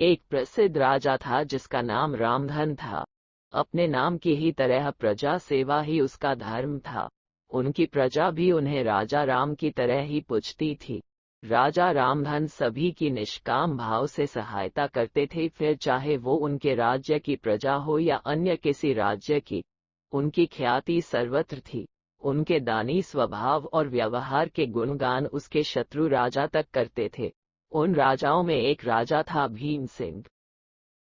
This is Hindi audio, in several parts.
एक प्रसिद्ध राजा था जिसका नाम रामधन था। अपने नाम की ही तरह प्रजा सेवा ही उसका धर्म था। उनकी प्रजा भी उन्हें राजा राम की तरह ही पूजती थी। राजा रामधन सभी की निष्काम भाव से सहायता करते थे, फिर चाहे वो उनके राज्य की प्रजा हो या अन्य किसी राज्य की। उनकी ख्याति सर्वत्र थी। उनके दानी स्वभाव और व्यवहार के गुणगान उसके शत्रु राजा तक करते थे। उन राजाओं में एक राजा था भीम सिंह,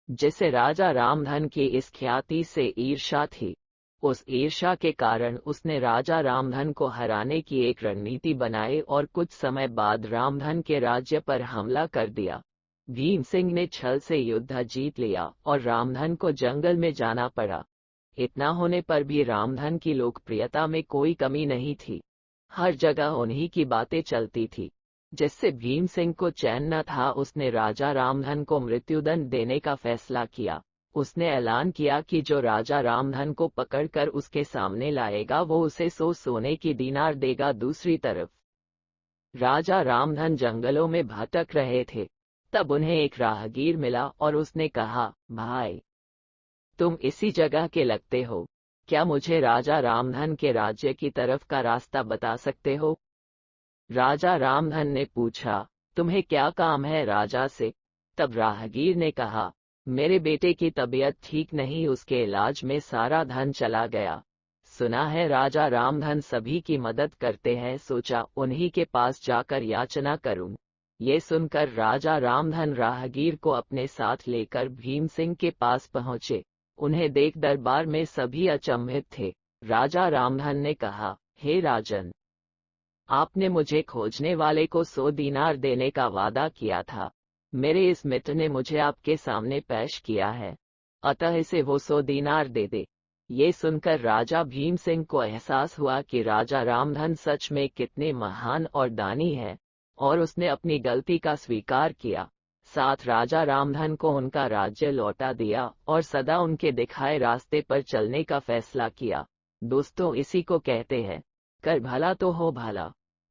जिसे राजा रामधन की इस ख्याति से ईर्ष्या थी। उस ईर्ष्या के कारण उसने राजा रामधन को हराने की एक रणनीति बनाई और कुछ समय बाद रामधन के राज्य पर हमला कर दिया। भीम सिंह ने छल से युद्ध जीत लिया और रामधन को जंगल में जाना पड़ा। इतना होने पर भी रामधन की लोकप्रियता में कोई कमी नहीं थी। हर जगह उन्हीं की बातें चलती थी, जिससे भीम सिंह को चैन न था। उसने राजा रामधन को मृत्युदंड देने का फैसला किया। उसने ऐलान किया कि जो राजा रामधन को पकड़कर उसके सामने लाएगा वो उसे 100 सोने की दीनार देगा। दूसरी तरफ राजा रामधन जंगलों में भटक रहे थे। तब उन्हें एक राहगीर मिला और उसने कहा, भाई, तुम इसी जगह के लगते हो, क्या मुझे राजा रामधन के राज्य की तरफ का रास्ता बता सकते हो? राजा रामधन ने पूछा, तुम्हें क्या काम है राजा से? तब राहगीर ने कहा, मेरे बेटे की तबीयत ठीक नहीं, उसके इलाज में सारा धन चला गया। सुना है राजा रामधन सभी की मदद करते हैं, सोचा उन्हीं के पास जाकर याचना करूं। ये सुनकर राजा रामधन राहगीर को अपने साथ लेकर भीम सिंह के पास पहुंचे। उन्हें देख दरबार में सभी अचंभित थे। राजा रामधन ने कहा, हे राजन, आपने मुझे खोजने वाले को 100 दीनार देने का वादा किया था। मेरे इस मित्र ने मुझे आपके सामने पेश किया है, अतः इसे वो 100 दीनार दे दे। ये सुनकर राजा भीम सिंह को एहसास हुआ कि राजा रामधन सच में कितने महान और दानी है, और उसने अपनी गलती का स्वीकार किया। साथ राजा रामधन को उनका राज्य लौटा दिया और सदा उनके दिखाए रास्ते पर चलने का फैसला किया। दोस्तों, इसी को कहते हैं, कर भला तो हो भला।